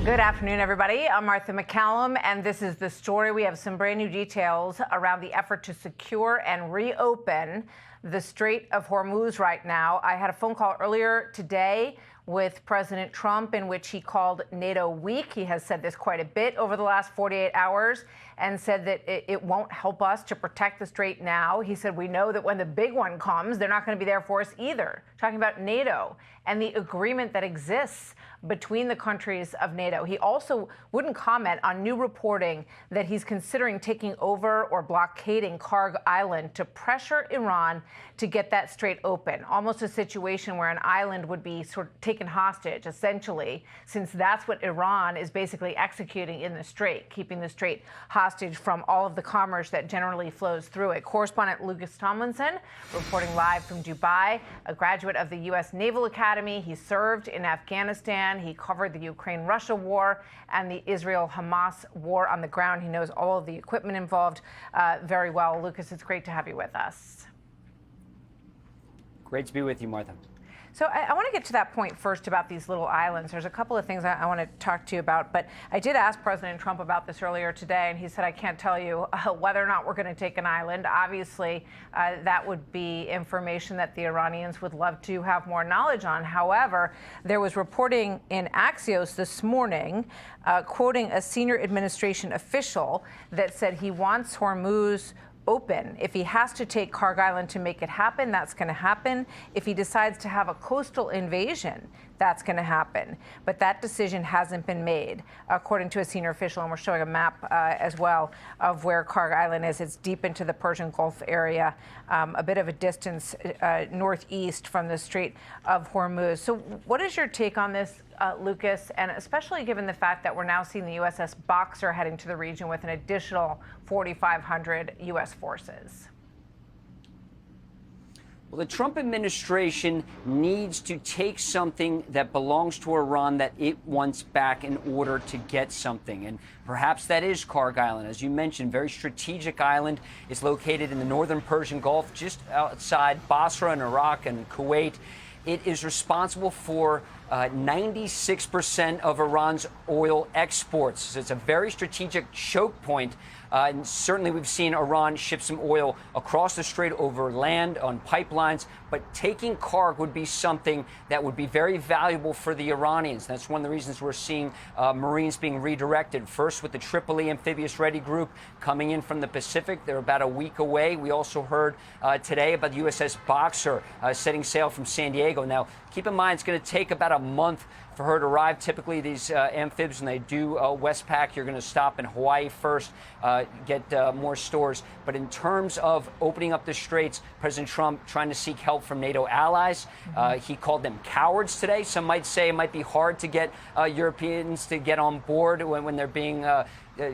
Good afternoon, everybody. I'm Martha McCallum, and this is The Story. We have some brand new details around the effort to secure and reopen the Strait of Hormuz right now. I had a phone call earlier today with President Trump in which he called NATO weak. He has said this quite a bit over the last 48 hours and said that it won't help us to protect the strait now. He said, we know that when the big one comes, they're not going to be there for us either. Talking about NATO and the agreement that exists between the countries of NATO. He also wouldn't comment on new reporting that he's considering taking over or blockading Kharg Island to pressure Iran to get that strait open. Almost a situation where an island would be sort of taken hostage, essentially, since that's what Iran is basically executing in the strait, keeping the strait hostage from all of the commerce that generally flows through it. Correspondent Lucas Tomlinson reporting live from Dubai, a graduate of the U.S. Naval Academy. He served in Afghanistan. He covered the Ukraine-Russia war and the Israel-Hamas war on the ground. He knows all of the equipment involved very well. Lucas, it's great to have you with us. Great to be with you, Martha. So I want to get to that point first about these little islands. There's a couple of things I want to talk to you about, but I did ask President Trump about this earlier today, and he said, I can't tell you whether or not we're going to take an island. Obviously, that would be information that the Iranians would love to have more knowledge on. However, there was reporting in Axios this morning, quoting a senior administration official that said he wants Hormuz open. If he has to take Kharg Island to make it happen, that's going to happen. If he decides to have a coastal invasion, that's going to happen. But that decision hasn't been made, according to a senior official. And we're showing a map as well of where Kharg Island is. It's deep into the Persian Gulf area, a bit of a distance northeast from the Strait of Hormuz. So what is your take on this, Lucas, and especially given the fact that we're now seeing the USS Boxer heading to the region with an additional 4,500 U.S. forces? Well, the Trump administration needs to take something that belongs to Iran that it wants back in order to get something. And perhaps that is Kharg Island. As you mentioned, very strategic island. It's located in the northern Persian Gulf, just outside Basra in Iraq and Kuwait. It is responsible for 96% of Iran's oil exports. So it's a very strategic choke point. And certainly we've seen Iran ship some oil across the strait over land on pipelines. But taking Kharg would be something that would be very valuable for the Iranians. That's one of the reasons we're seeing Marines being redirected. First with the Tripoli Amphibious Ready Group coming in from the Pacific. They're about a week away. We also heard today about the USS Boxer setting sail from San Diego. Now, keep in mind, it's going to take about a month for her to arrive. Typically, these amphibs, when they do Westpac, you're going to stop in Hawaii first, get more stores. But in terms of opening up the straits, President Trump trying to seek help from NATO allies. He called them cowards today. Some might say it might be hard to get Europeans to get on board when they're being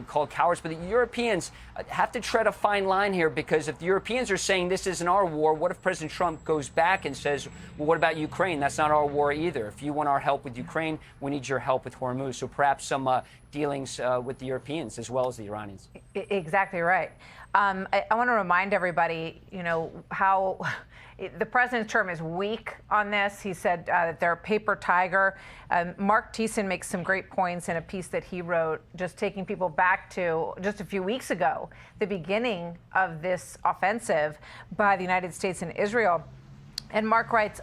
called cowards. But the Europeans have to tread a fine line here, because if the Europeans are saying this isn't our war, what if President Trump goes back and says, well, what about Ukraine? That's not our war either. If you want our help with Ukraine, we need your help with Hormuz. So perhaps some dealings with the Europeans as well as the Iranians. Exactly right. I want to remind everybody, how the president's term is weak on this. He said that they're a paper tiger. Mark Thiessen makes some great points in a piece that he wrote, just taking people back to just a few weeks ago, the beginning of this offensive by the United States and Israel. And Mark writes,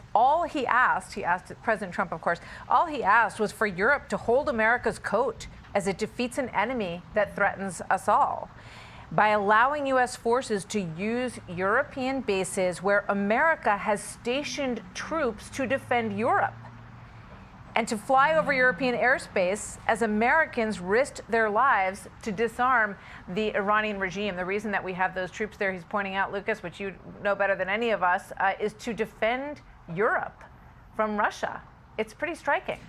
he asked President Trump, of course, all he asked was for Europe to hold America's coat as it defeats an enemy that threatens us all. By allowing U.S. forces to use European bases where America has stationed troops to defend Europe, and to fly over European airspace as Americans risked their lives to disarm the Iranian regime. The reason that we have those troops there, he's pointing out, Lucas, which you know better than any of us, is to defend Europe from Russia. It's pretty striking.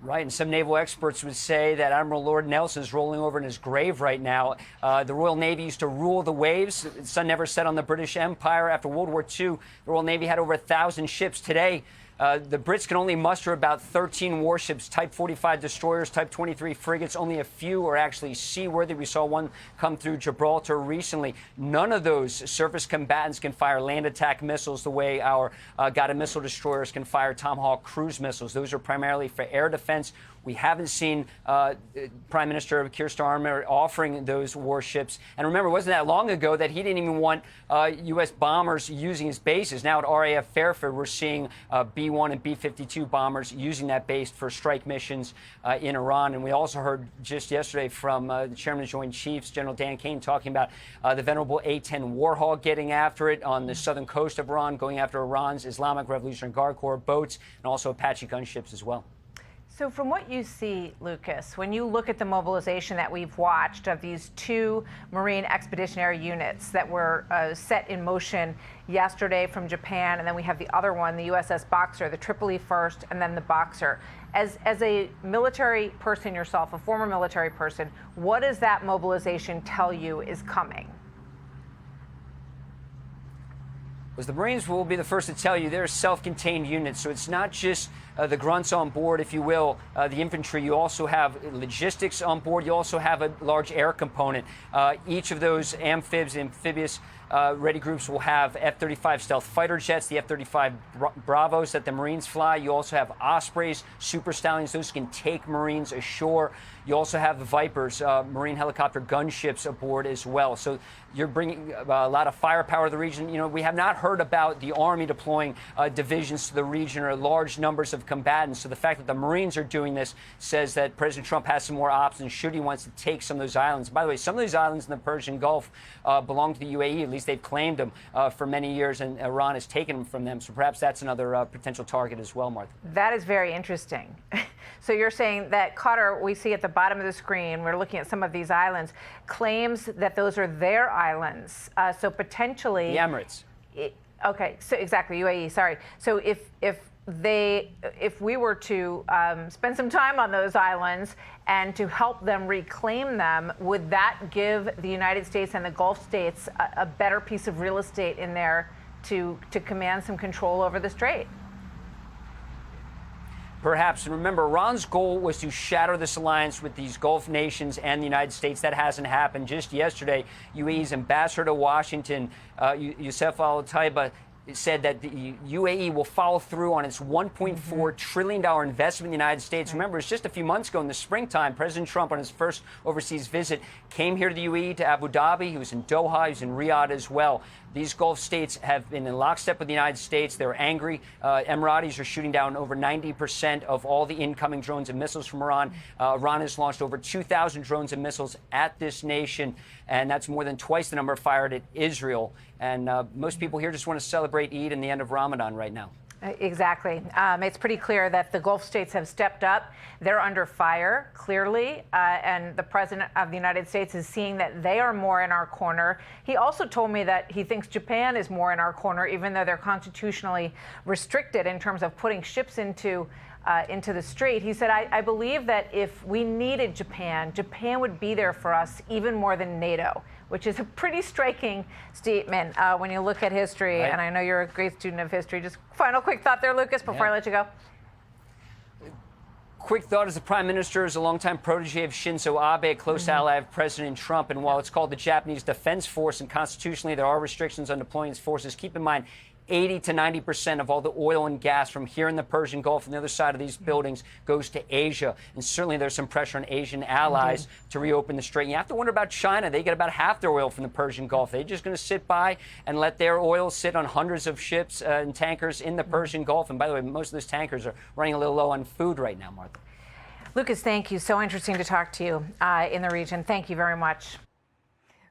Right, and some naval experts would say that Admiral Lord Nelson is rolling over in his grave right now. The Royal Navy used to rule the waves. The sun never set on the British Empire. After World War II, the Royal Navy had over 1,000 ships. Today, The Brits can only muster about 13 warships, Type 45 destroyers, Type 23 frigates. Only a few are actually seaworthy. We saw one come through Gibraltar recently. None of those surface combatants can fire land attack missiles the way our guided missile destroyers can fire Tomahawk cruise missiles. Those are primarily for air defense. We haven't seen Prime Minister Keir Starmer offering those warships. And remember, it wasn't that long ago that he didn't even want U.S. bombers using his bases. Now at RAF Fairfield, we're seeing B-1 and B-52 bombers using that base for strike missions in Iran. And we also heard just yesterday from the Chairman of the Joint Chiefs, General Dan Kane, talking about the venerable A-10 Warhawk getting after it on the southern coast of Iran, going after Iran's Islamic Revolutionary Guard Corps boats and also Apache gunships as well. So from what you see, Lucas, when you look at the mobilization that we've watched of these two Marine Expeditionary Units that were set in motion yesterday from Japan, and then we have the other one, the USS Boxer, the Tripoli first, and then the Boxer. As a military person yourself, a former military person, what does that mobilization tell you is coming? As the Marines will be the first to tell you, they're self-contained units, so it's not just the grunts on board, if you will, the infantry. You also have logistics on board. You also have a large air component. Each of those amphibious ready groups will have F-35 stealth fighter jets, the F-35 Bravos that the Marines fly. You also have Ospreys, Super Stallions. Those can take Marines ashore. You also have the Vipers, Marine helicopter gunships aboard as well. So you're bringing a lot of firepower to the region. You know, we have not heard about the Army deploying divisions to the region or large numbers of combatants. So the fact that the Marines are doing this says that President Trump has some more options should he wants to take some of those islands. By the way, some of these islands in the Persian Gulf belong to the UAE. At least they've claimed them for many years, and Iran has taken them from them. So perhaps that's another potential target as well, Martha. That is very interesting. So you're saying that Qatar, we see at the bottom of the screen, we're looking at some of these islands, claims that those are their islands. So potentially... The Emirates. Okay, so exactly, UAE, sorry. So if we were to spend some time on those islands and to help them reclaim them, would that give the United States and the Gulf states a better piece of real estate in there to command some control over the strait? Perhaps. And remember, Iran's goal was to shatter this alliance with these Gulf nations and the United States. That hasn't happened. Just yesterday, UAE's ambassador to Washington, Youssef Al-Taiba, said that the UAE will follow through on its $1.4 trillion investment in the United States. Remember, it's just a few months ago in the springtime, President Trump, on his first overseas visit, came here to the UAE, to Abu Dhabi. He was in Doha. He was in Riyadh as well. These Gulf states have been in lockstep with the United States. They're angry. Emiratis are shooting down over 90% of all the incoming drones and missiles from Iran. Iran has launched over 2,000 drones and missiles at this nation, and that's more than twice the number fired at Israel. And most people here just want to celebrate Eid and the end of Ramadan right now. Exactly. It's pretty clear that the Gulf states have stepped up. They're under fire, clearly, and the President of the United States is seeing that they are more in our corner. He also told me that he thinks Japan is more in our corner, even though they're constitutionally restricted in terms of putting ships into the strait. He said, I believe that if we needed Japan, Japan would be there for us even more than NATO, which is a pretty striking statement when you look at history. Right. And I know you're a great student of history. Just final quick thought there, Lucas, before I let you go. Quick thought, as the Prime Minister is a longtime protege of Shinzo Abe, a close ally of President Trump. And while it's called the Japanese Defense Force, and constitutionally there are restrictions on deploying its forces, keep in mind 80 to 90% of all the oil and gas from here in the Persian Gulf and the other side of these buildings goes to Asia. And certainly there's some pressure on Asian allies to reopen the strait. And you have to wonder about China. They get about half their oil from the Persian Gulf. They're just going to sit by and let their oil sit on hundreds of ships and tankers in the Persian Gulf. And by the way, most of those tankers are running a little low on food right now, Martha. Lucas, thank you. So interesting to talk to you in the region. Thank you very much.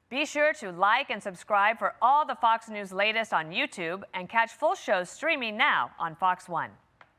Be sure to like and subscribe for all the Fox News latest on YouTube and catch full shows streaming now on Fox One.